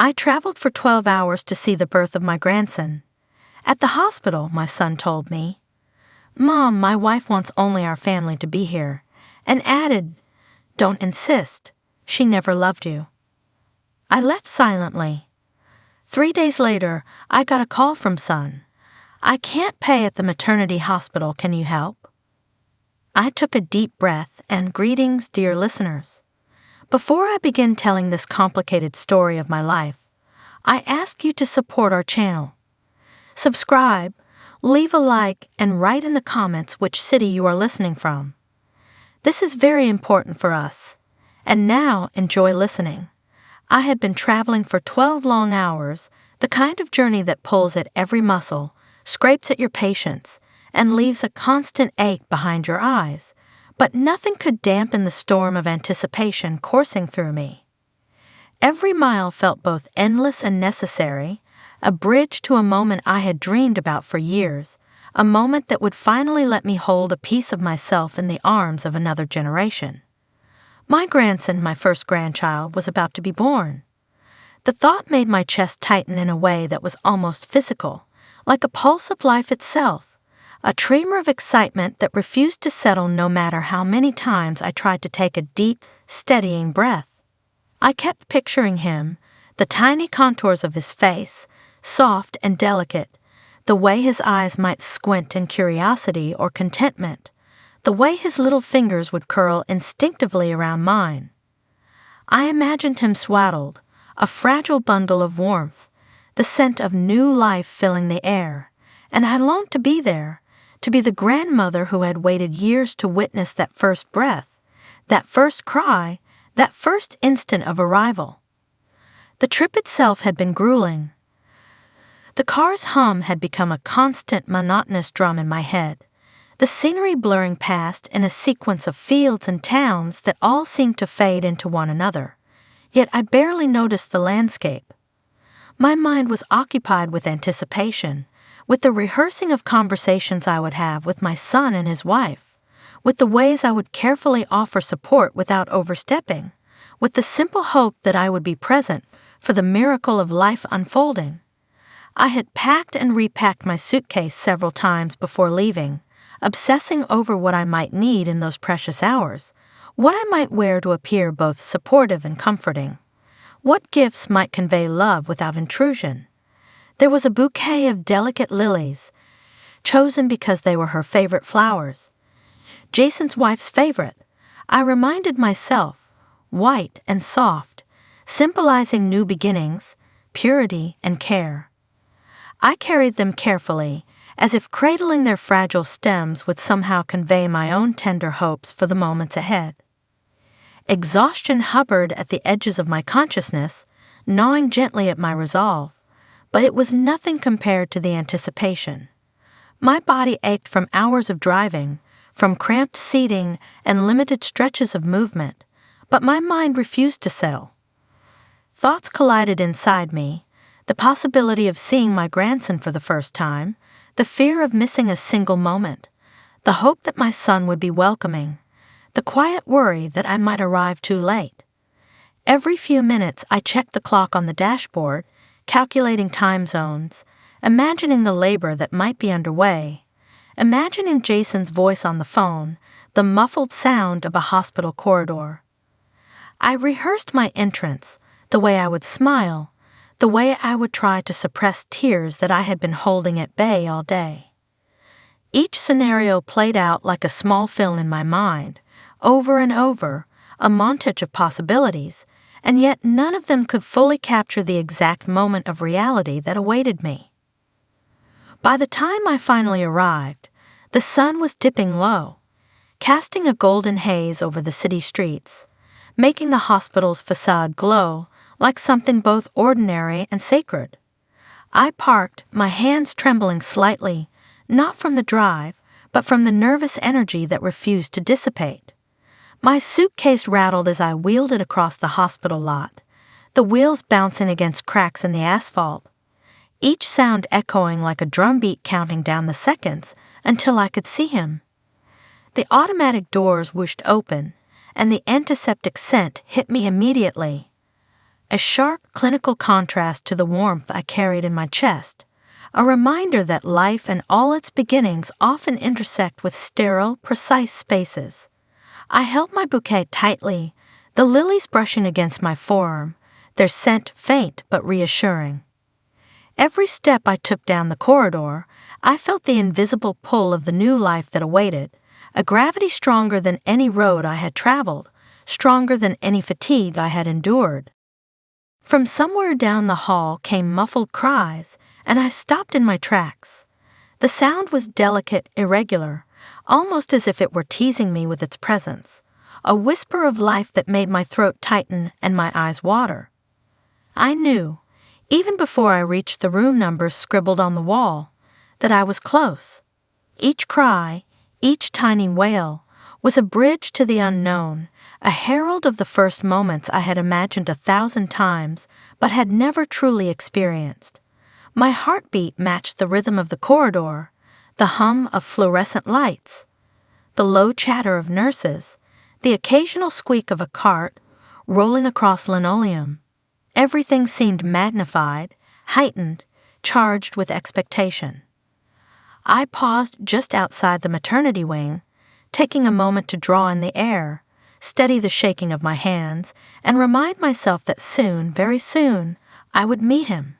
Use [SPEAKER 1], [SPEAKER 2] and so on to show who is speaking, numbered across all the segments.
[SPEAKER 1] I traveled for 12 hours to see the birth of my grandson. At the hospital, my son told me, "Mom, my wife wants only our family to be here," and added, "Don't insist. She never loved you." I left silently. 3 days later, I got a call from son. "I can't pay at the maternity hospital. Can you help?" I took a deep breath and greetings, dear listeners. Before I begin telling this complicated story of my life, I ask you to support our channel. Subscribe, leave a like, and write in the comments which city you are listening from. This is very important for us. And now, enjoy listening. I had been traveling for 12 long hours, the kind of journey that pulls at every muscle, scrapes at your patience, and leaves a constant ache behind your eyes, but nothing could dampen the storm of anticipation coursing through me. Every mile felt both endless and necessary, a bridge to a moment I had dreamed about for years, a moment that would finally let me hold a piece of myself in the arms of another generation. My grandson, my first grandchild, was about to be born. The thought made my chest tighten in a way that was almost physical, like a pulse of life itself, a tremor of excitement that refused to settle no matter how many times I tried to take a deep, steadying breath. I kept picturing him, the tiny contours of his face, soft and delicate, the way his eyes might squint in curiosity or contentment, the way his little fingers would curl instinctively around mine. I imagined him swaddled, a fragile bundle of warmth, the scent of new life filling the air, and I longed to be there, to be the grandmother who had waited years to witness that first breath, that first cry, that first instant of arrival. The trip itself had been grueling. The car's hum had become a constant, monotonous drum in my head, the scenery blurring past in a sequence of fields and towns that all seemed to fade into one another, yet I barely noticed the landscape. My mind was occupied with anticipation, with the rehearsing of conversations I would have with my son and his wife, with the ways I would carefully offer support without overstepping, with the simple hope that I would be present for the miracle of life unfolding. I had packed and repacked my suitcase several times before leaving, obsessing over what I might need in those precious hours, what I might wear to appear both supportive and comforting, what gifts might convey love without intrusion. There was a bouquet of delicate lilies, chosen because they were her favorite flowers. Jason's wife's favorite, I reminded myself, white and soft, symbolizing new beginnings, purity and care. I carried them carefully, as if cradling their fragile stems would somehow convey my own tender hopes for the moments ahead. Exhaustion hovered at the edges of my consciousness, gnawing gently at my resolve, but it was nothing compared to the anticipation. My body ached from hours of driving, from cramped seating and limited stretches of movement, but my mind refused to settle. Thoughts collided inside me, the possibility of seeing my grandson for the first time, the fear of missing a single moment, the hope that my son would be welcoming, the quiet worry that I might arrive too late. Every few minutes I checked the clock on the dashboard, calculating time zones, imagining the labor that might be underway, imagining Jason's voice on the phone, the muffled sound of a hospital corridor. I rehearsed my entrance, the way I would smile, the way I would try to suppress tears that I had been holding at bay all day. Each scenario played out like a small film in my mind, over and over, a montage of possibilities, and yet none of them could fully capture the exact moment of reality that awaited me. By the time I finally arrived, the sun was dipping low, casting a golden haze over the city streets, making the hospital's facade glow like something both ordinary and sacred. I parked, my hands trembling slightly, not from the drive, but from the nervous energy that refused to dissipate. My suitcase rattled as I wheeled it across the hospital lot, the wheels bouncing against cracks in the asphalt, each sound echoing like a drumbeat counting down the seconds until I could see him. The automatic doors whooshed open, and the antiseptic scent hit me immediately. a sharp clinical contrast to the warmth I carried in my chest, a reminder that life and all its beginnings often intersect with sterile, precise spaces. I held my bouquet tightly, the lilies brushing against my forearm, their scent faint but reassuring. Every step I took down the corridor, I felt the invisible pull of the new life that awaited, a gravity stronger than any road I had traveled, stronger than any fatigue I had endured. From somewhere down the hall came muffled cries, and I stopped in my tracks. The sound was delicate, irregular, almost as if it were teasing me with its presence, a whisper of life that made my throat tighten and my eyes water. I knew, even before I reached the room numbers scribbled on the wall, that I was close. Each cry, each tiny wail, was a bridge to the unknown, a herald of the first moments I had imagined 1,000 times but had never truly experienced. My heartbeat matched the rhythm of the corridor, the hum of fluorescent lights, the low chatter of nurses, the occasional squeak of a cart rolling across linoleum. Everything seemed magnified, heightened, charged with expectation. I paused just outside the maternity wing, taking a moment to draw in the air, steady the shaking of my hands, and remind myself that soon, very soon, I would meet him.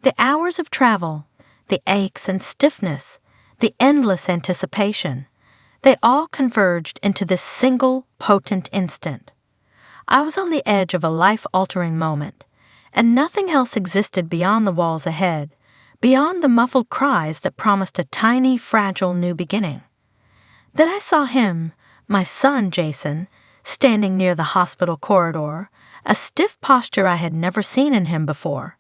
[SPEAKER 1] The hours of travel, the aches and stiffness, the endless anticipation, they all converged into this single, potent instant. I was on the edge of a life-altering moment, and nothing else existed beyond the walls ahead, beyond the muffled cries that promised a tiny, fragile new beginning. Then I saw him, my son Jason, standing near the hospital corridor, a stiff posture I had never seen in him before.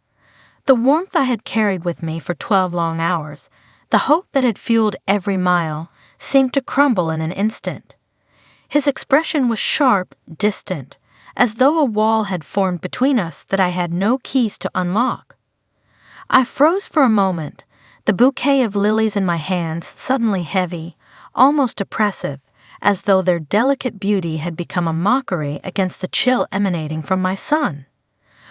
[SPEAKER 1] The warmth I had carried with me for 12 long hours, the hope that had fueled every mile, seemed to crumble in an instant. His expression was sharp, distant, as though a wall had formed between us that I had no keys to unlock. I froze for a moment, the bouquet of lilies in my hands suddenly heavy, almost oppressive, as though their delicate beauty had become a mockery against the chill emanating from my son.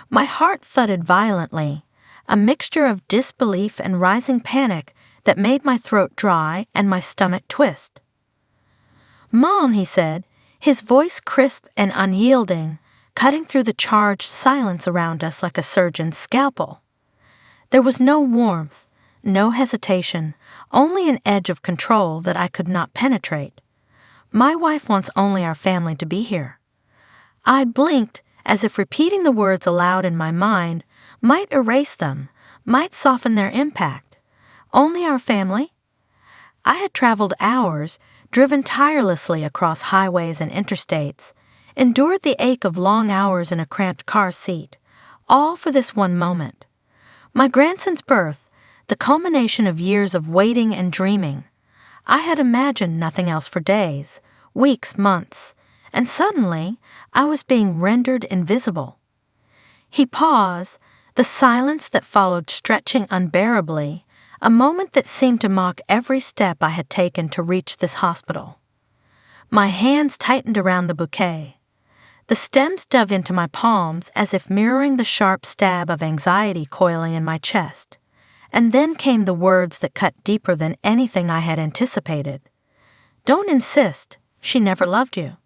[SPEAKER 1] My heart thudded violently, a mixture of disbelief and rising panic that made my throat dry and my stomach twist. "Mom," he said, his voice crisp and unyielding, cutting through the charged silence around us like a surgeon's scalpel. There was no warmth, no hesitation, only an edge of control that I could not penetrate. "My wife wants only our family to be here." I blinked, as if repeating the words aloud in my mind might erase them, might soften their impact. Only our family? I had traveled hours, driven tirelessly across highways and interstates, endured the ache of long hours in a cramped car seat, all for this one moment. My grandson's birth, the culmination of years of waiting and dreaming. I had imagined nothing else for days, weeks, months, and suddenly I was being rendered invisible. He paused, the silence that followed stretching unbearably, a moment that seemed to mock every step I had taken to reach this hospital. My hands tightened around the bouquet. The stems dug into my palms as if mirroring the sharp stab of anxiety coiling in my chest. And then came the words that cut deeper than anything I had anticipated. "Don't insist. She never loved you."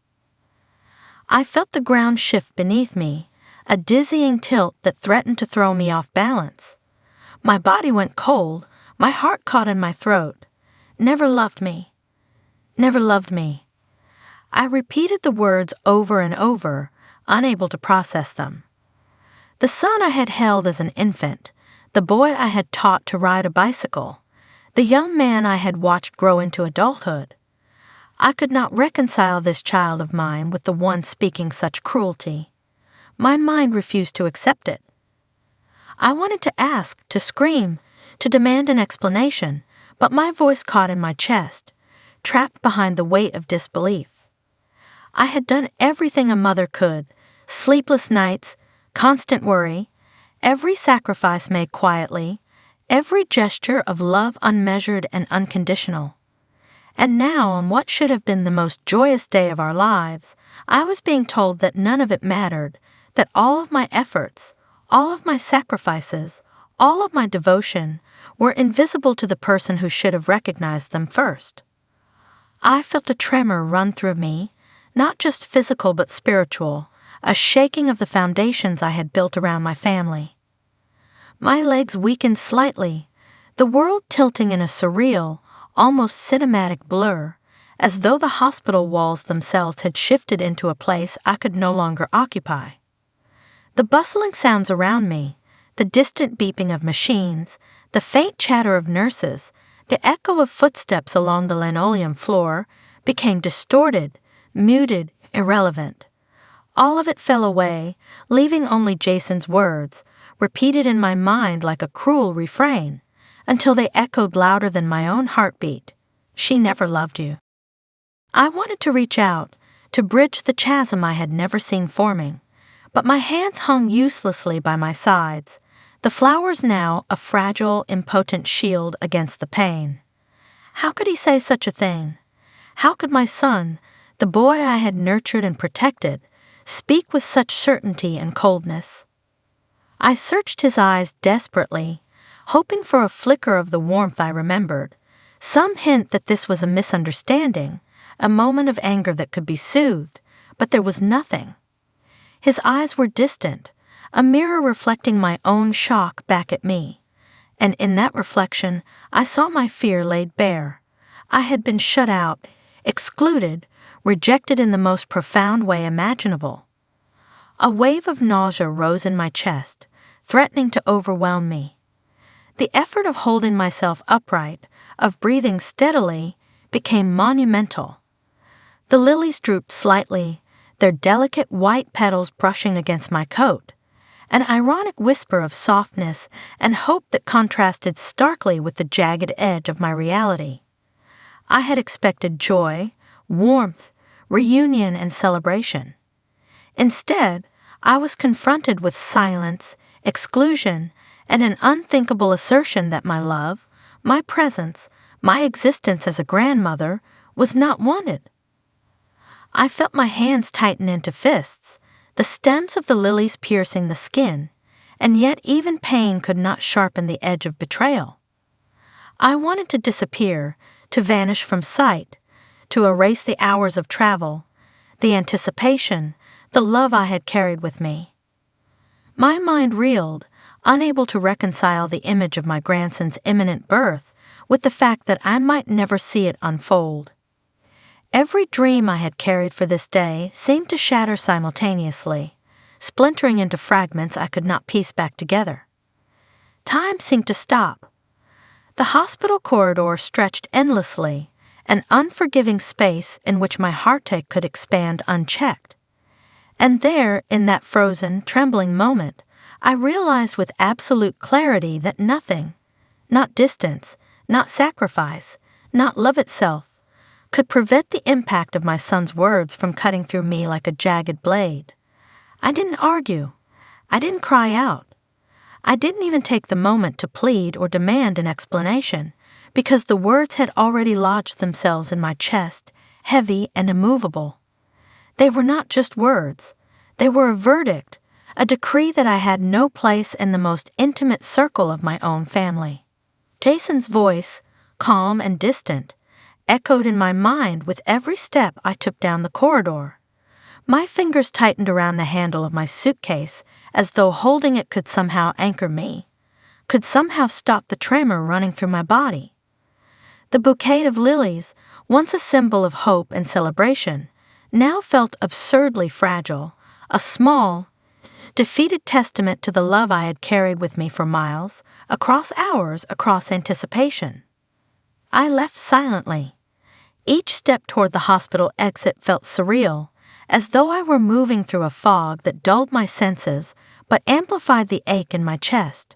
[SPEAKER 1] I felt the ground shift beneath me, a dizzying tilt that threatened to throw me off balance. My body went cold, my heart caught in my throat. "Never loved me. Never loved me." I repeated the words over and over, unable to process them. The son I had held as an infant, the boy I had taught to ride a bicycle, the young man I had watched grow into adulthood. I could not reconcile this child of mine with the one speaking such cruelty. My mind refused to accept it. I wanted to ask, to scream, to demand an explanation, but my voice caught in my chest, trapped behind the weight of disbelief. I had done everything a mother could, sleepless nights, constant worry, every sacrifice made quietly, every gesture of love unmeasured and unconditional. And now, on what should have been the most joyous day of our lives, I was being told that none of it mattered, that all of my efforts, all of my sacrifices, all of my devotion were invisible to the person who should have recognized them first. I felt a tremor run through me, not just physical but spiritual, a shaking of the foundations I had built around my family. My legs weakened slightly, the world tilting in a surreal, almost cinematic blur, as though the hospital walls themselves had shifted into a place I could no longer occupy. The bustling sounds around me, the distant beeping of machines, the faint chatter of nurses, the echo of footsteps along the linoleum floor, became distorted, muted, irrelevant. All of it fell away, leaving only Jason's words, repeated in my mind like a cruel refrain, until they echoed louder than my own heartbeat. She never loved you. I wanted to reach out, to bridge the chasm I had never seen forming, but my hands hung uselessly by my sides, the flowers now a fragile, impotent shield against the pain. How could he say such a thing? How could my son, the boy I had nurtured and protected, speak with such certainty and coldness? I searched his eyes desperately, hoping for a flicker of the warmth I remembered, some hint that this was a misunderstanding, a moment of anger that could be soothed, but there was nothing. His eyes were distant, a mirror reflecting my own shock back at me, and in that reflection I saw my fear laid bare. I had been shut out, excluded, rejected in the most profound way imaginable. A wave of nausea rose in my chest, threatening to overwhelm me. The effort of holding myself upright, of breathing steadily, became monumental. The lilies drooped slightly, their delicate white petals brushing against my coat, an ironic whisper of softness and hope that contrasted starkly with the jagged edge of my reality. I had expected joy, warmth, reunion, and celebration. Instead, I was confronted with silence, exclusion, and an unthinkable assertion that my love, my presence, my existence as a grandmother was not wanted. I felt my hands tighten into fists, the stems of the lilies piercing the skin, and yet even pain could not sharpen the edge of betrayal. I wanted to disappear, to vanish from sight, to erase the hours of travel, the anticipation, the love I had carried with me. My mind reeled, unable to reconcile the image of my grandson's imminent birth with the fact that I might never see it unfold. Every dream I had carried for this day seemed to shatter simultaneously, splintering into fragments I could not piece back together. Time seemed to stop. The hospital corridor stretched endlessly, an unforgiving space in which my heartache could expand unchecked. And there, in that frozen, trembling moment, I realized with absolute clarity that nothing, not distance, not sacrifice, not love itself, could prevent the impact of my son's words from cutting through me like a jagged blade. I didn't argue. I didn't cry out. I didn't even take the moment to plead or demand an explanation, because the words had already lodged themselves in my chest, heavy and immovable. They were not just words. They were a verdict, a decree that I had no place in the most intimate circle of my own family. Jason's voice, calm and distant, echoed in my mind with every step I took down the corridor. My fingers tightened around the handle of my suitcase as though holding it could somehow anchor me, could somehow stop the tremor running through my body. The bouquet of lilies, once a symbol of hope and celebration, now felt absurdly fragile, a small, defeated testament to the love I had carried with me for miles, across hours, across anticipation. I left silently. Each step toward the hospital exit felt surreal, as though I were moving through a fog that dulled my senses but amplified the ache in my chest.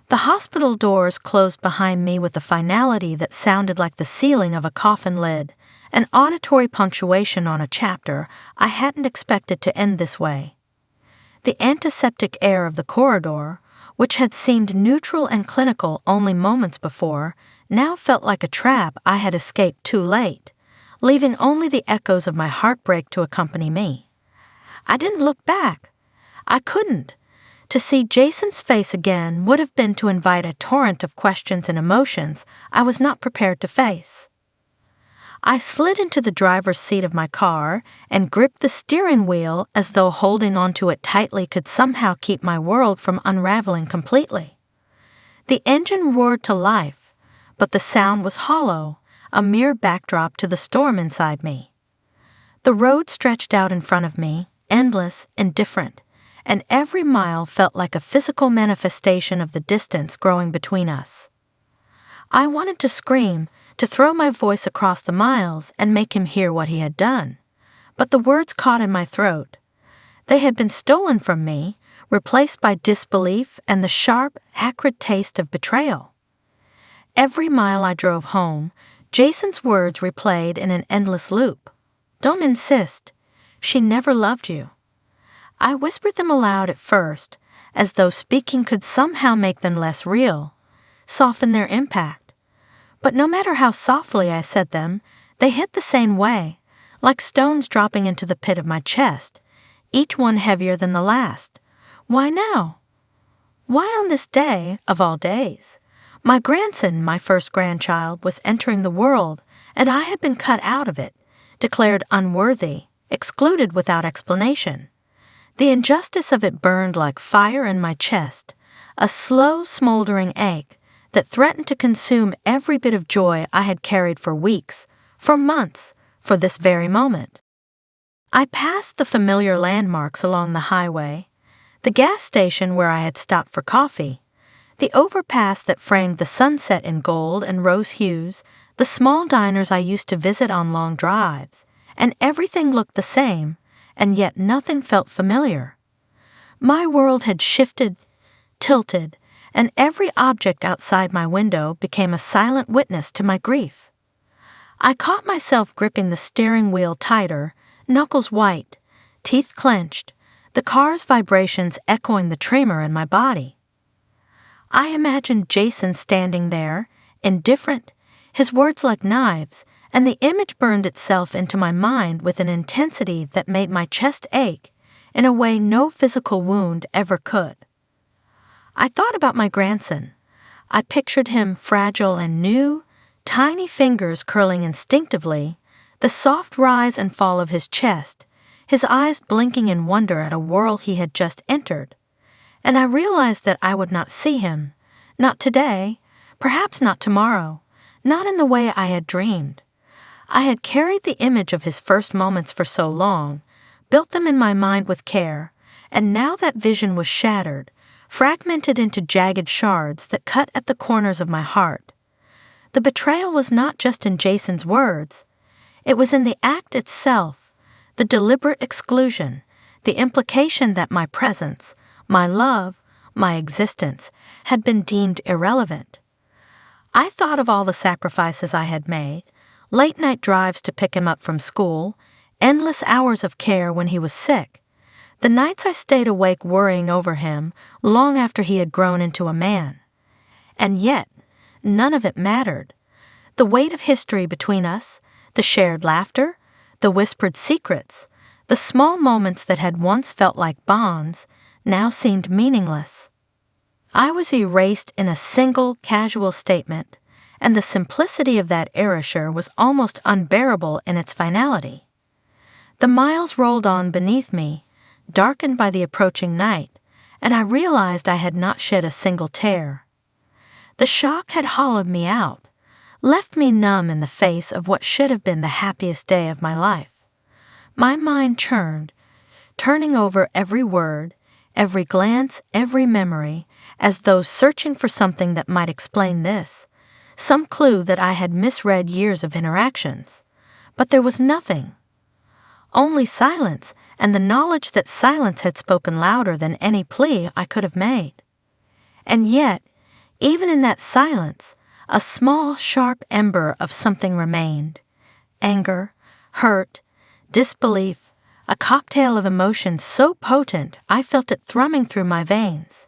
[SPEAKER 1] The hospital doors closed behind me with a finality that sounded like the sealing of a coffin lid, an auditory punctuation on a chapter I hadn't expected to end this way. The antiseptic air of the corridor, which had seemed neutral and clinical only moments before, now felt like a trap I had escaped too late, leaving only the echoes of my heartbreak to accompany me. I didn't look back. I couldn't. To see Jason's face again would have been to invite a torrent of questions and emotions I was not prepared to face. I slid into the driver's seat of my car and gripped the steering wheel as though holding onto it tightly could somehow keep my world from unraveling completely. The engine roared to life, but the sound was hollow, a mere backdrop to the storm inside me. The road stretched out in front of me, endless, indifferent, and every mile felt like a physical manifestation of the distance growing between us. I wanted to scream, to throw my voice across the miles and make him hear what he had done, but the words caught in my throat. They had been stolen from me, replaced by disbelief and the sharp, acrid taste of betrayal. Every mile I drove home, Jason's words replayed in an endless loop. Don't insist. She never loved you. I whispered them aloud at first, as though speaking could somehow make them less real, soften their impact. But no matter how softly I said them, they hit the same way, like stones dropping into the pit of my chest, each one heavier than the last. Why now? Why on this day, of all days? My grandson, my first grandchild, was entering the world, and I had been cut out of it, declared unworthy, excluded without explanation. The injustice of it burned like fire in my chest, a slow, smoldering ache that threatened to consume every bit of joy I had carried for weeks, for months, for this very moment. I passed the familiar landmarks along the highway, the gas station where I had stopped for coffee, the overpass that framed the sunset in gold and rose hues, the small diners I used to visit on long drives, and everything looked the same, and yet nothing felt familiar. My world had shifted, tilted, and every object outside my window became a silent witness to my grief. I caught myself gripping the steering wheel tighter, knuckles white, teeth clenched, the car's vibrations echoing the tremor in my body. I imagined Jason standing there, indifferent, his words like knives, and the image burned itself into my mind with an intensity that made my chest ache in a way no physical wound ever could. I thought about my grandson. I pictured him fragile and new, tiny fingers curling instinctively, the soft rise and fall of his chest, his eyes blinking in wonder at a world he had just entered. And I realized that I would not see him, not today, perhaps not tomorrow, not in the way I had dreamed. I had carried the image of his first moments for so long, built them in my mind with care, and now that vision was shattered, fragmented into jagged shards that cut at the corners of my heart. The betrayal was not just in Jason's words. It was in the act itself, the deliberate exclusion, the implication that my presence, my love, my existence, had been deemed irrelevant. I thought of all the sacrifices I had made, late-night drives to pick him up from school, endless hours of care when he was sick, the nights I stayed awake worrying over him long after he had grown into a man. And yet, none of it mattered. The weight of history between us, the shared laughter, the whispered secrets, the small moments that had once felt like bonds, now seemed meaningless. I was erased in a single casual statement, and the simplicity of that erasure was almost unbearable in its finality. The miles rolled on beneath me, darkened by the approaching night, and I realized I had not shed a single tear. The shock had hollowed me out, left me numb in the face of what should have been the happiest day of my life. My mind churned, turning over every word, every glance, every memory, as though searching for something that might explain this, some clue that I had misread years of interactions. But there was nothing. Only silence, and the knowledge that silence had spoken louder than any plea I could have made. And yet, even in that silence, a small, sharp ember of something remained. Anger, hurt, disbelief, a cocktail of emotions so potent I felt it thrumming through my veins.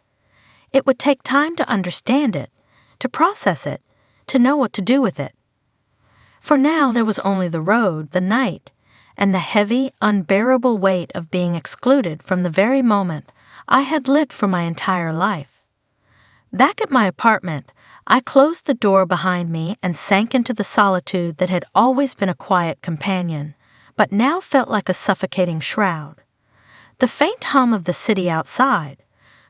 [SPEAKER 1] It would take time to understand it, to process it, to know what to do with it. For now there was only the road, the night, and the heavy, unbearable weight of being excluded from the very moment I had lived for my entire life. Back at my apartment, I closed the door behind me and sank into the solitude that had always been a quiet companion, but now felt like a suffocating shroud. The faint hum of the city outside,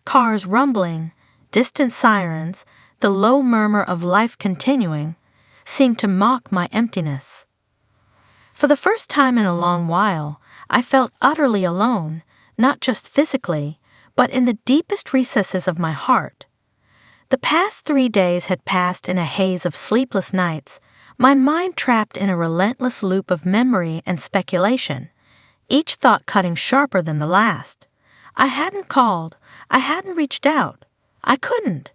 [SPEAKER 1] cars rumbling, distant sirens, the low murmur of life continuing, seemed to mock my emptiness. For the first time in a long while, I felt utterly alone, not just physically, but in the deepest recesses of my heart. The past 3 days had passed in a haze of sleepless nights, my mind trapped in a relentless loop of memory and speculation, each thought cutting sharper than the last. I hadn't called, I hadn't reached out, I couldn't.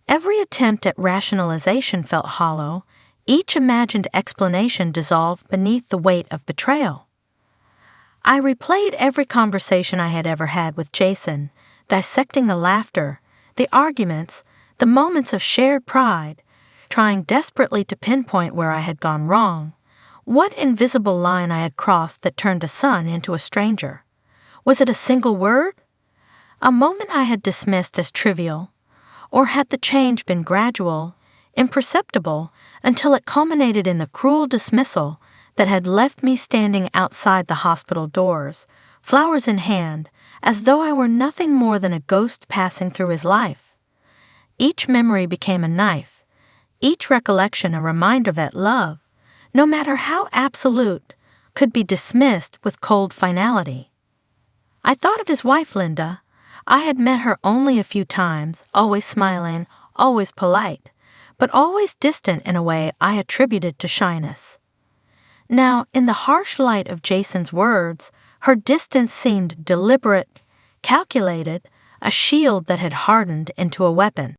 [SPEAKER 1] Every attempt at rationalization felt hollow, each imagined explanation dissolved beneath the weight of betrayal. I replayed every conversation I had ever had with Jason, dissecting the laughter, the arguments, the moments of shared pride, trying desperately to pinpoint where I had gone wrong, what invisible line I had crossed that turned a son into a stranger. Was it a single word? A moment I had dismissed as trivial? Or had the change been gradual, imperceptible, until it culminated in the cruel dismissal that had left me standing outside the hospital doors, flowers in hand, as though I were nothing more than a ghost passing through his life? Each memory became a knife, each recollection a reminder that love, no matter how absolute, could be dismissed with cold finality. I thought of his wife, Linda. I had met her only a few times, always smiling, always polite, but always distant in a way I attributed to shyness. Now, in the harsh light of Jason's words, her distance seemed deliberate, calculated, a shield that had hardened into a weapon.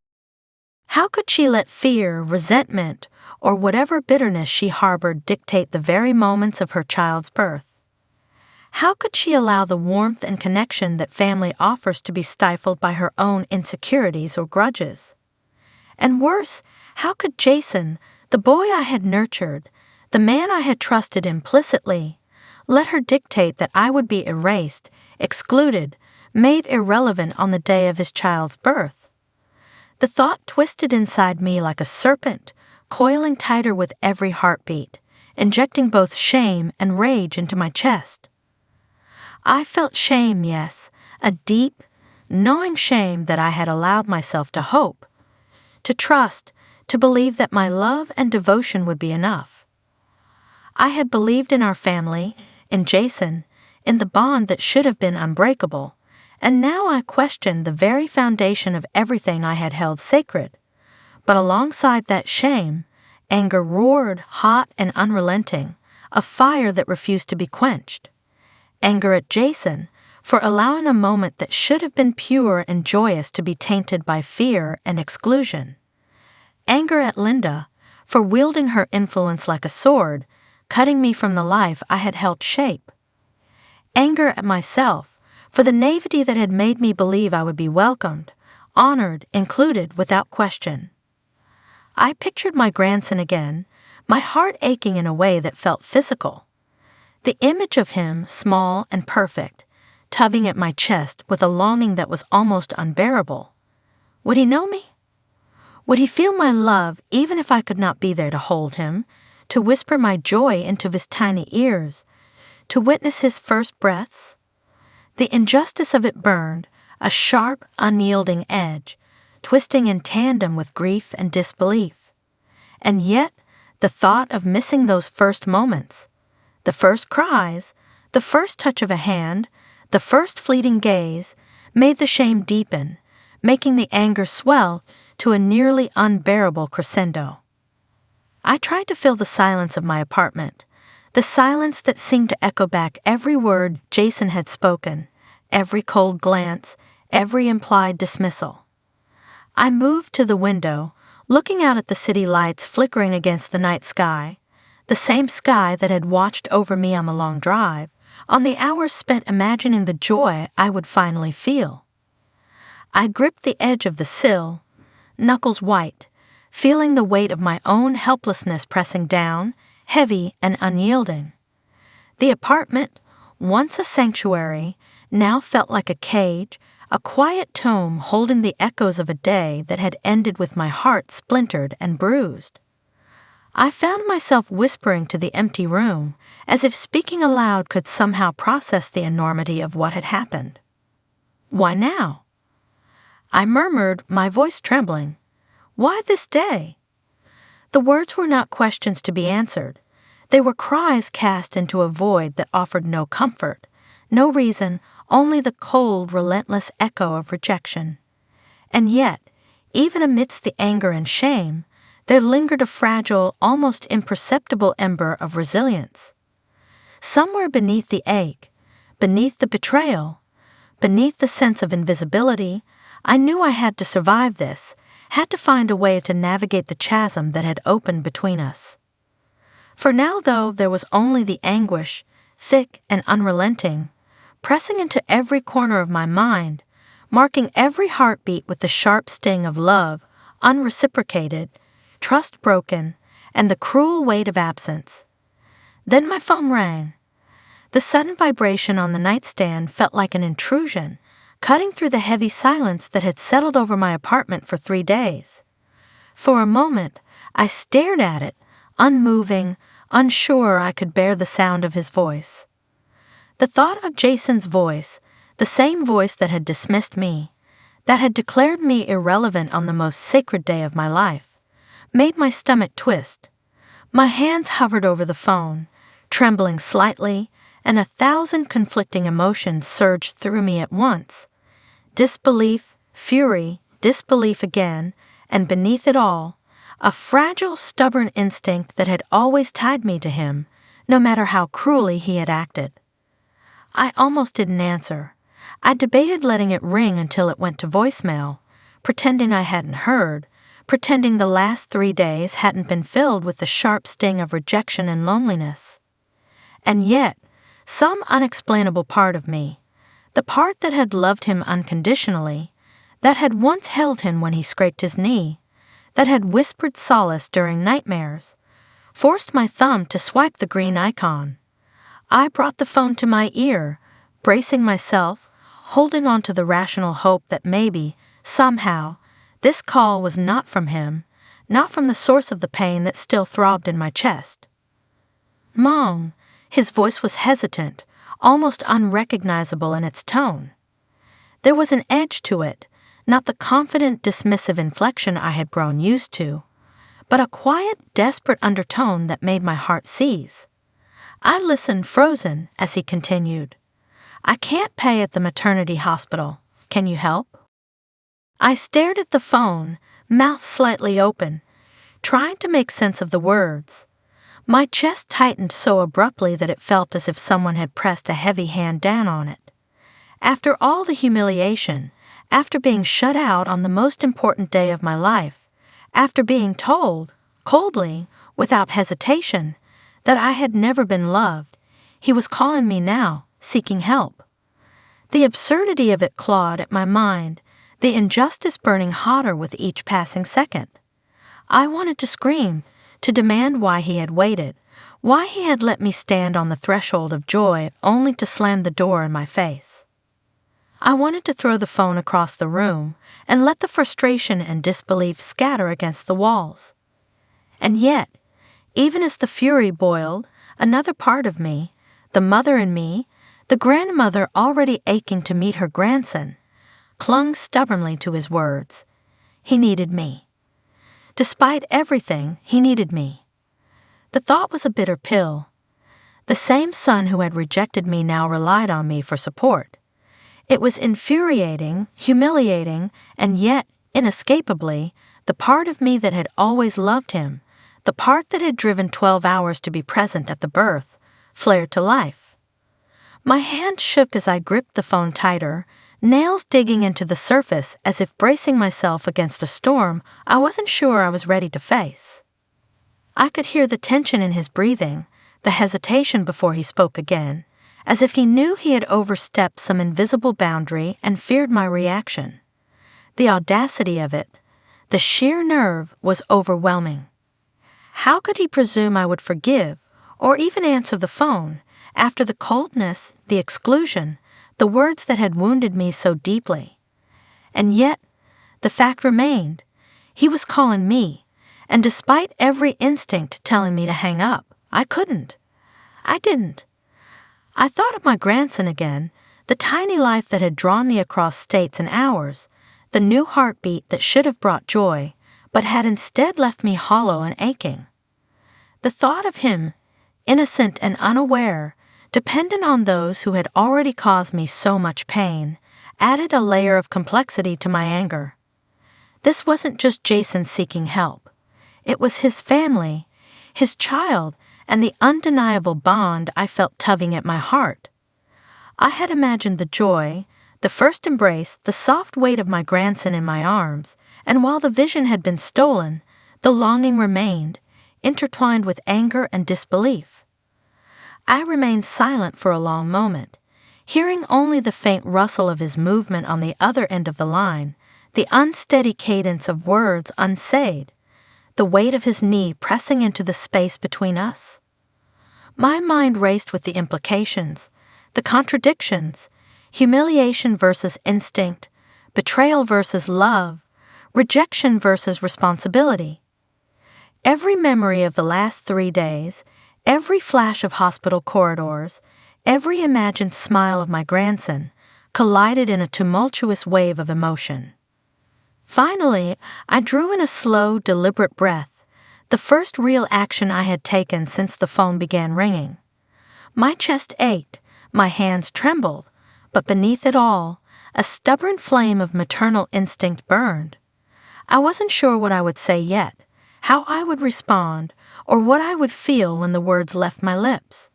[SPEAKER 1] How could she let fear, resentment, or whatever bitterness she harbored dictate the very moments of her child's birth? How could she allow the warmth and connection that family offers to be stifled by her own insecurities or grudges? And worse, how could Jason, the boy I had nurtured, the man I had trusted implicitly, let her dictate that I would be erased, excluded, made irrelevant on the day of his child's birth? The thought twisted inside me like a serpent, coiling tighter with every heartbeat, injecting both shame and rage into my chest. I felt shame, yes, a deep, knowing shame that I had allowed myself to hope, to trust, to believe that my love and devotion would be enough. I had believed in our family, in Jason, in the bond that should have been unbreakable, and now I questioned the very foundation of everything I had held sacred. But alongside that shame, anger roared, hot and unrelenting, a fire that refused to be quenched. Anger at Jason for allowing a moment that should have been pure and joyous to be tainted by fear and exclusion. Anger at Linda for wielding her influence like a sword, cutting me from the life I had helped shape. Anger at myself for the naivety that had made me believe I would be welcomed, honored, included without question. I pictured my grandson again, my heart aching in a way that felt physical. The image of him, small and perfect, tugging at my chest with a longing that was almost unbearable. Would he know me? Would he feel my love even if I could not be there to hold him, to whisper my joy into his tiny ears, to witness his first breaths? The injustice of it burned, a sharp, unyielding edge, twisting in tandem with grief and disbelief. And yet, the thought of missing those first moments, the first cries, the first touch of a hand, the first fleeting gaze, made the shame deepen, making the anger swell to a nearly unbearable crescendo. I tried to fill the silence of my apartment, the silence that seemed to echo back every word Jason had spoken, every cold glance, every implied dismissal. I moved to the window, looking out at the city lights flickering against the night sky, the same sky that had watched over me on the long drive, on the hours spent imagining the joy I would finally feel. I gripped the edge of the sill, knuckles white, feeling the weight of my own helplessness pressing down, heavy and unyielding. The apartment, once a sanctuary, now felt like a cage, a quiet tome holding the echoes of a day that had ended with my heart splintered and bruised. I found myself whispering to the empty room, as if speaking aloud could somehow process the enormity of what had happened. "Why now?" I murmured, my voice trembling. "Why this day?" The words were not questions to be answered. They were cries cast into a void that offered no comfort, no reason, only the cold, relentless echo of rejection. And yet, even amidst the anger and shame, there lingered a fragile, almost imperceptible ember of resilience. Somewhere beneath the ache, beneath the betrayal, beneath the sense of invisibility, I knew I had to survive this, had to find a way to navigate the chasm that had opened between us. For now, though, there was only the anguish, thick and unrelenting, pressing into every corner of my mind, marking every heartbeat with the sharp sting of love, unreciprocated, trust broken, and the cruel weight of absence. Then my phone rang. The sudden vibration on the nightstand felt like an intrusion, cutting through the heavy silence that had settled over my apartment for 3 days. For a moment, I stared at it, unmoving, unsure I could bear the sound of his voice. The thought of Jason's voice, the same voice that had dismissed me, that had declared me irrelevant on the most sacred day of my life, made my stomach twist. My hands hovered over the phone, trembling slightly, and 1,000 conflicting emotions surged through me at once. Disbelief, fury, disbelief again, and beneath it all, a fragile, stubborn instinct that had always tied me to him, no matter how cruelly he had acted. I almost didn't answer. I debated letting it ring until it went to voicemail, pretending I hadn't heard, pretending the last 3 days hadn't been filled with the sharp sting of rejection and loneliness. And yet, some unexplainable part of me, the part that had loved him unconditionally, that had once held him when he scraped his knee, that had whispered solace during nightmares, forced my thumb to swipe the green icon. I brought the phone to my ear, bracing myself, holding on to the rational hope that maybe, somehow, this call was not from him, not from the source of the pain that still throbbed in my chest. "Mom," his voice was hesitant, almost unrecognizable in its tone. There was an edge to it, not the confident, dismissive inflection I had grown used to, but a quiet, desperate undertone that made my heart seize. I listened frozen as he continued, "I can't pay at the maternity hospital. Can you help?" I stared at the phone, mouth slightly open, trying to make sense of the words. My chest tightened so abruptly that it felt as if someone had pressed a heavy hand down on it. After all the humiliation, after being shut out on the most important day of my life, after being told, coldly, without hesitation, that I had never been loved, he was calling me now, seeking help. The absurdity of it clawed at my mind, the injustice burning hotter with each passing second. I wanted to scream, to demand why he had waited, why he had let me stand on the threshold of joy only to slam the door in my face. I wanted to throw the phone across the room and let the frustration and disbelief scatter against the walls. And yet, even as the fury boiled, another part of me, the mother in me, the grandmother already aching to meet her grandson, clung stubbornly to his words. He needed me. Despite everything, he needed me. The thought was a bitter pill. The same son who had rejected me now relied on me for support. It was infuriating, humiliating, and yet, inescapably, the part of me that had always loved him, the part that had driven 12 hours to be present at the birth, flared to life. My hand shook as I gripped the phone tighter, nails digging into the surface as if bracing myself against a storm I wasn't sure I was ready to face. I could hear the tension in his breathing, the hesitation before he spoke again, as if he knew he had overstepped some invisible boundary and feared my reaction. The audacity of it, the sheer nerve, was overwhelming. How could he presume I would forgive, or even answer the phone, after the coldness, the exclusion, the words that had wounded me so deeply. And yet, the fact remained, he was calling me, and despite every instinct telling me to hang up, I couldn't. I didn't. I thought of my grandson again, the tiny life that had drawn me across states and hours, the new heartbeat that should have brought joy, but had instead left me hollow and aching. The thought of him, innocent and unaware, dependent on those who had already caused me so much pain, added a layer of complexity to my anger. This wasn't just Jason seeking help. It was his family, his child, and the undeniable bond I felt tugging at my heart. I had imagined the joy, the first embrace, the soft weight of my grandson in my arms, and while the vision had been stolen, the longing remained, intertwined with anger and disbelief. I remained silent for a long moment, hearing only the faint rustle of his movement on the other end of the line, the unsteady cadence of words unsaid, the weight of his knee pressing into the space between us. My mind raced with the implications, the contradictions, humiliation versus instinct, betrayal versus love, rejection versus responsibility. Every memory of the last 3 days, every flash of hospital corridors, every imagined smile of my grandson, collided in a tumultuous wave of emotion. Finally, I drew in a slow, deliberate breath, the first real action I had taken since the phone began ringing. My chest ached, my hands trembled, but beneath it all, a stubborn flame of maternal instinct burned. I wasn't sure what I would say yet, how I would respond, or what I would feel when the words left my lips.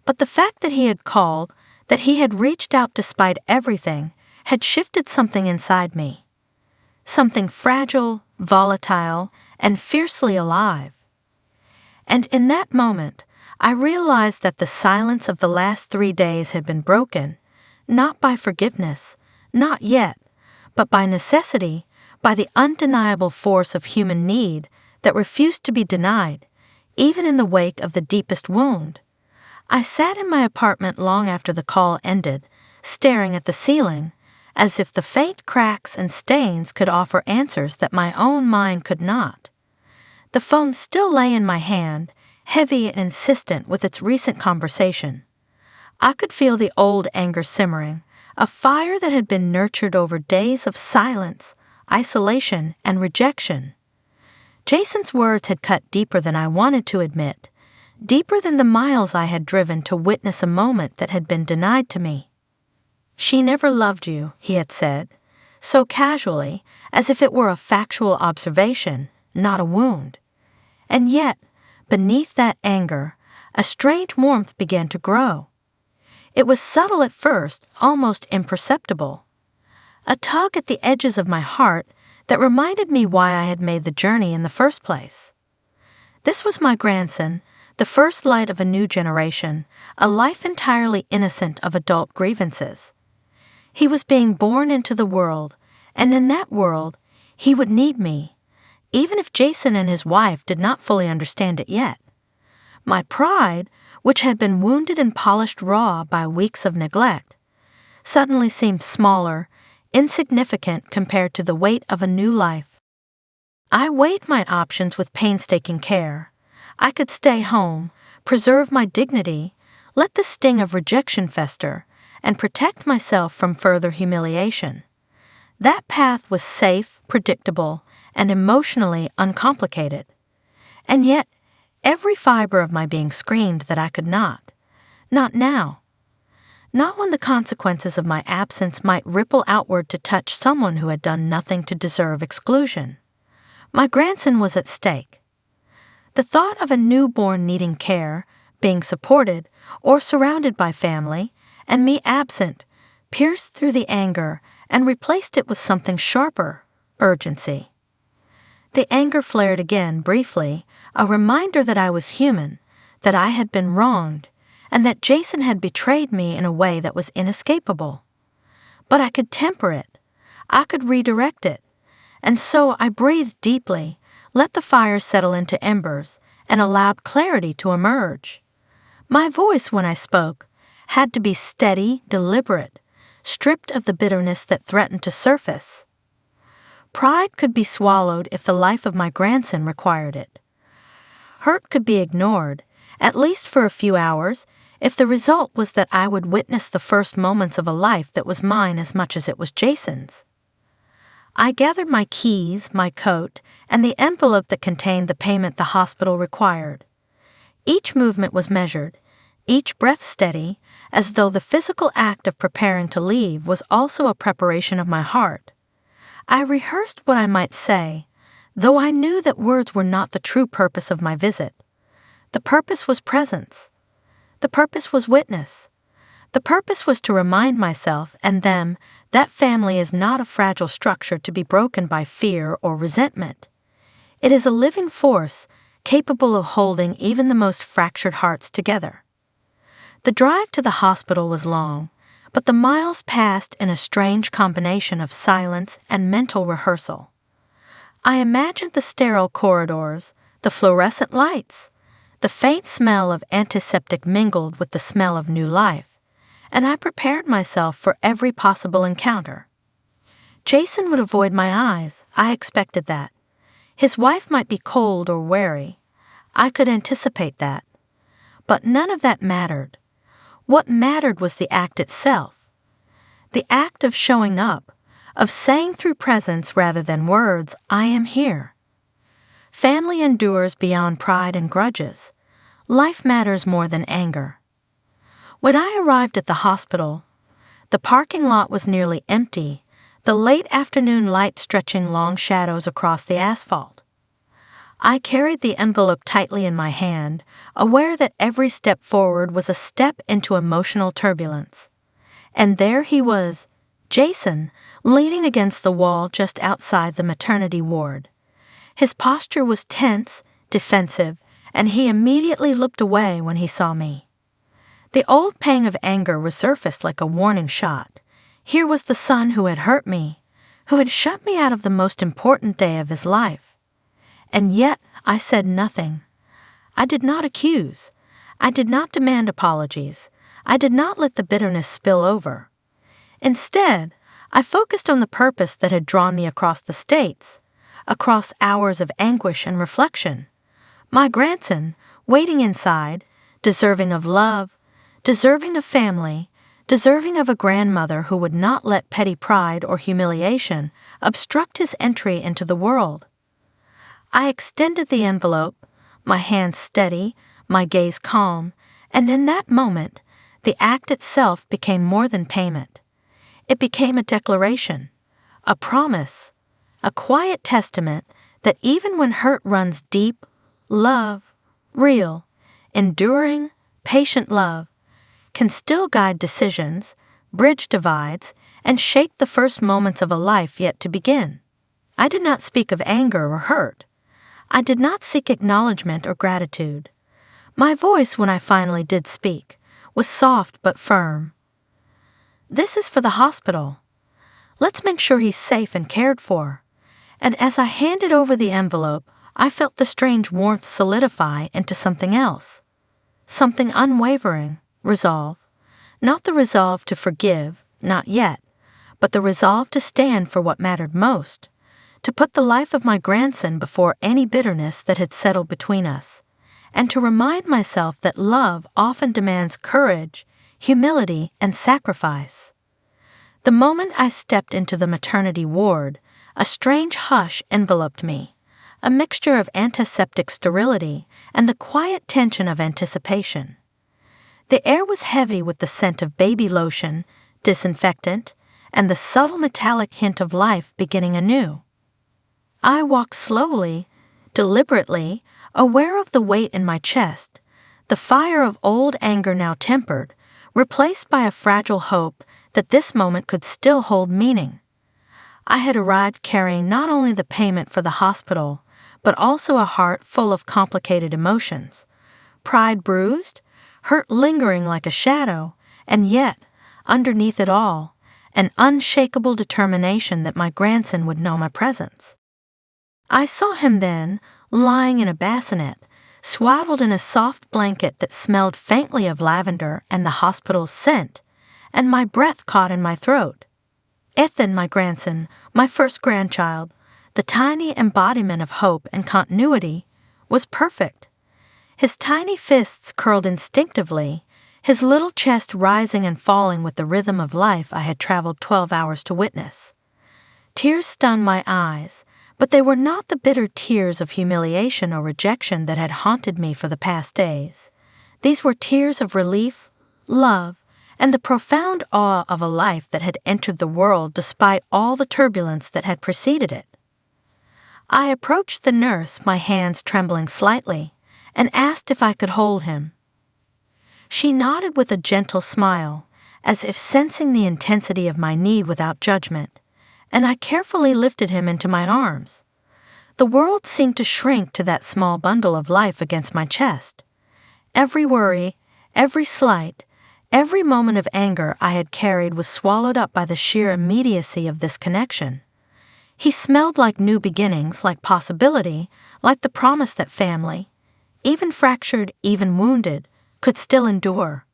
[SPEAKER 1] But the fact that he had called, that he had reached out despite everything, had shifted something inside me. Something fragile, volatile, and fiercely alive. And in that moment, I realized that the silence of the last 3 days had been broken, not by forgiveness, not yet, but by necessity, by the undeniable force of human need that refused to be denied, even in the wake of the deepest wound. I sat in my apartment long after the call ended, staring at the ceiling, as if the faint cracks and stains could offer answers that my own mind could not. The phone still lay in my hand, heavy and insistent with its recent conversation. I could feel the old anger simmering, a fire that had been nurtured over days of silence, isolation, and rejection. Jason's words had cut deeper than I wanted to admit, deeper than the miles I had driven to witness a moment that had been denied to me. "She never loved you," he had said, so casually, as if it were a factual observation, not a wound. And yet, beneath that anger, a strange warmth began to grow. It was subtle at first, almost imperceptible. A tug at the edges of my heart that reminded me why I had made the journey in the first place. This was my grandson, the first light of a new generation, a life entirely innocent of adult grievances. He was being born into the world, and in that world, he would need me, even if Jason and his wife did not fully understand it yet. My pride, which had been wounded and polished raw by weeks of neglect, suddenly seemed smaller, insignificant compared to the weight of a new life. I weighed my options with painstaking care. I could stay home, preserve my dignity, let the sting of rejection fester, and protect myself from further humiliation. That path was safe, predictable, and emotionally uncomplicated. And yet, every fiber of my being screamed that I could not. Not now. Not when the consequences of my absence might ripple outward to touch someone who had done nothing to deserve exclusion. My grandson was at stake. The thought of a newborn needing care, being supported, or surrounded by family, and me absent, pierced through the anger and replaced it with something sharper, urgency. The anger flared again briefly, a reminder that I was human, that I had been wronged, and that Jason had betrayed me in a way that was inescapable. But I could temper it. I could redirect it. And so I breathed deeply, let the fire settle into embers, and allowed clarity to emerge. My voice, when I spoke, had to be steady, deliberate, stripped of the bitterness that threatened to surface. Pride could be swallowed if the life of my grandson required it. Hurt could be ignored, at least for a few hours, if the result was that I would witness the first moments of a life that was mine as much as it was Jason's. I gathered my keys, my coat, and the envelope that contained the payment the hospital required. Each movement was measured, each breath steady, as though the physical act of preparing to leave was also a preparation of my heart. I rehearsed what I might say, though I knew that words were not the true purpose of my visit. The purpose was presence. The purpose was witness. The purpose was to remind myself and them that family is not a fragile structure to be broken by fear or resentment. It is a living force capable of holding even the most fractured hearts together. The drive to the hospital was long, but the miles passed in a strange combination of silence and mental rehearsal. I imagined the sterile corridors, the fluorescent lights, the faint smell of antiseptic mingled with the smell of new life, and I prepared myself for every possible encounter. Jason would avoid my eyes, I expected that. His wife might be cold or wary. I could anticipate that. But none of that mattered. What mattered was the act itself. The act of showing up, of saying through presence rather than words, I am here. Family endures beyond pride and grudges. Life matters more than anger. When I arrived at the hospital, the parking lot was nearly empty, the late afternoon light stretching long shadows across the asphalt. I carried the envelope tightly in my hand, aware that every step forward was a step into emotional turbulence. And there he was, Jason, leaning against the wall just outside the maternity ward. His posture was tense, defensive, and he immediately looked away when he saw me. The old pang of anger resurfaced like a warning shot. Here was the son who had hurt me, who had shut me out of the most important day of his life. And yet I said nothing. I did not accuse. I did not demand apologies. I did not let the bitterness spill over. Instead, I focused on the purpose that had drawn me across the states, across hours of anguish and reflection. My grandson, waiting inside, deserving of love, deserving of family, deserving of a grandmother who would not let petty pride or humiliation obstruct his entry into the world. I extended the envelope, my hands steady, my gaze calm, and in that moment, the act itself became more than payment. It became a declaration, a promise, a quiet testament that even when hurt runs deep, love, real, enduring, patient love, can still guide decisions, bridge divides, and shape the first moments of a life yet to begin. I did not speak of anger or hurt. I did not seek acknowledgement or gratitude. My voice, when I finally did speak, was soft but firm. This is for the hospital. Let's make sure he's safe and cared for. And as I handed over the envelope, I felt the strange warmth solidify into something else. Something unwavering, resolve. Not the resolve to forgive, not yet, but the resolve to stand for what mattered most, to put the life of my grandson before any bitterness that had settled between us, and to remind myself that love often demands courage, humility, and sacrifice. The moment I stepped into the maternity ward, a strange hush enveloped me, a mixture of antiseptic sterility and the quiet tension of anticipation. The air was heavy with the scent of baby lotion, disinfectant, and the subtle metallic hint of life beginning anew. I walked slowly, deliberately, aware of the weight in my chest, the fire of old anger now tempered, replaced by a fragile hope that this moment could still hold meaning. I had arrived carrying not only the payment for the hospital, but also a heart full of complicated emotions. Pride bruised, hurt lingering like a shadow, and yet, underneath it all, an unshakable determination that my grandson would know my presence. I saw him then, lying in a bassinet, swaddled in a soft blanket that smelled faintly of lavender and the hospital's scent, and my breath caught in my throat. Ethan, my grandson, my first grandchild, the tiny embodiment of hope and continuity, was perfect. His tiny fists curled instinctively, his little chest rising and falling with the rhythm of life I had traveled 12 hours to witness. Tears stung my eyes, but they were not the bitter tears of humiliation or rejection that had haunted me for the past days. These were tears of relief, love, and the profound awe of a life that had entered the world despite all the turbulence that had preceded it. I approached the nurse, my hands trembling slightly, and asked if I could hold him. She nodded with a gentle smile, as if sensing the intensity of my need without judgment, and I carefully lifted him into my arms. The world seemed to shrink to that small bundle of life against my chest. Every worry, every slight, every moment of anger I had carried was swallowed up by the sheer immediacy of this connection. He smelled like new beginnings, like possibility, like the promise that family, even fractured, even wounded, could still endure.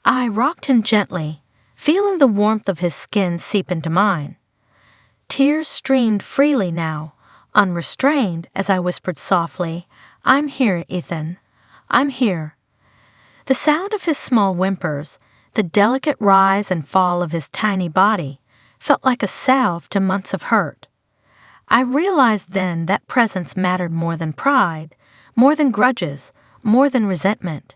[SPEAKER 1] I rocked him gently, feeling the warmth of his skin seep into mine. Tears streamed freely now, unrestrained, as I whispered softly, "I'm here, Ethan. I'm here." The sound of his small whimpers, the delicate rise and fall of his tiny body, felt like a salve to months of hurt. I realized then that presence mattered more than pride, more than grudges, more than resentment.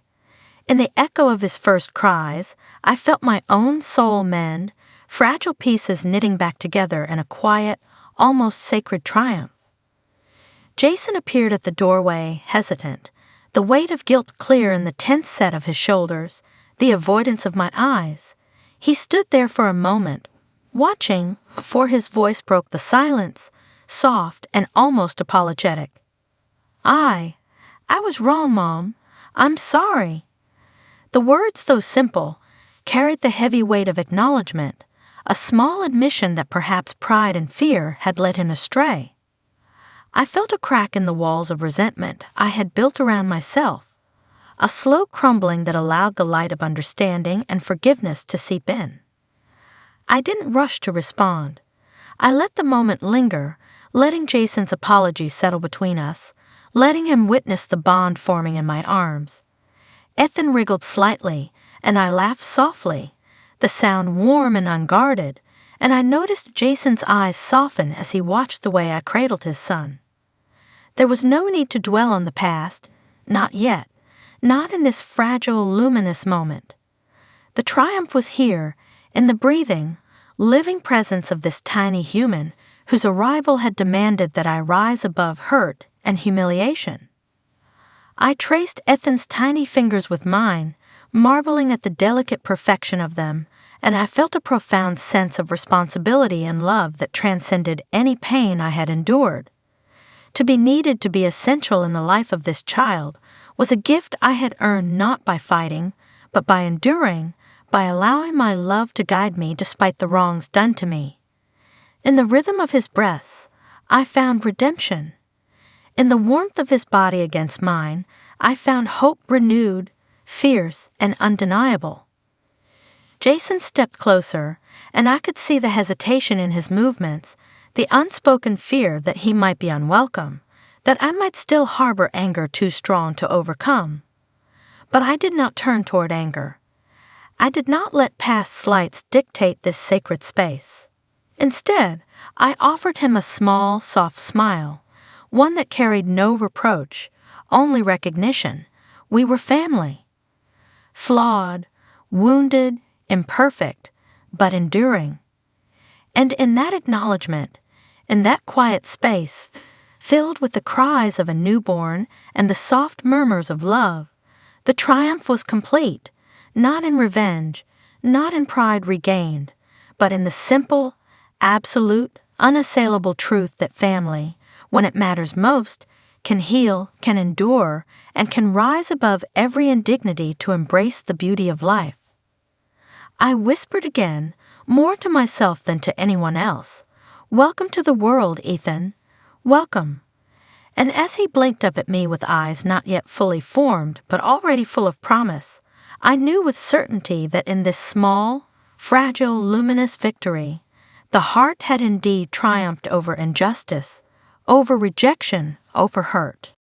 [SPEAKER 1] In the echo of his first cries, I felt my own soul mend, fragile pieces knitting back together in a quiet, almost sacred triumph. Jason appeared at the doorway, hesitant, the weight of guilt clear in the tense set of his shoulders, the avoidance of my eyes. He stood there for a moment, watching, before his voice broke the silence, soft and almost apologetic. I was wrong, Mom. I'm sorry." The words, though simple, carried the heavy weight of acknowledgement, a small admission that perhaps pride and fear had led him astray. I felt a crack in the walls of resentment I had built around myself, a slow crumbling that allowed the light of understanding and forgiveness to seep in. I didn't rush to respond. I let the moment linger, letting Jason's apology settle between us, letting him witness the bond forming in my arms. Ethan wriggled slightly, and I laughed softly, the sound warm and unguarded, and I noticed Jason's eyes soften as he watched the way I cradled his son. There was no need to dwell on the past, not yet, not in this fragile, luminous moment. The triumph was here, in the breathing, living presence of this tiny human whose arrival had demanded that I rise above hurt and humiliation. I traced Ethan's tiny fingers with mine, marveling at the delicate perfection of them, and I felt a profound sense of responsibility and love that transcended any pain I had endured. To be needed to be essential in the life of this child was a gift I had earned not by fighting, but by enduring, by allowing my love to guide me despite the wrongs done to me. In the rhythm of his breaths, I found redemption. In the warmth of his body against mine, I found hope renewed, fierce, and undeniable. Jason stepped closer, and I could see the hesitation in his movements, the unspoken fear that he might be unwelcome, that I might still harbor anger too strong to overcome. But I did not turn toward anger. I did not let past slights dictate this sacred space. Instead, I offered him a small, soft smile, one that carried no reproach, only recognition. We were family. Flawed, wounded, imperfect, but enduring. And in that acknowledgement, in that quiet space, filled with the cries of a newborn and the soft murmurs of love, the triumph was complete, not in revenge, not in pride regained, but in the simple, absolute, unassailable truth that family, when it matters most, can heal, can endure, and can rise above every indignity to embrace the beauty of life. I whispered again, more to myself than to anyone else, "Welcome to the world, Ethan. Welcome." And as he blinked up at me with eyes not yet fully formed but already full of promise, I knew with certainty that in this small, fragile, luminous victory, the heart had indeed triumphed over injustice, over rejection, over hurt.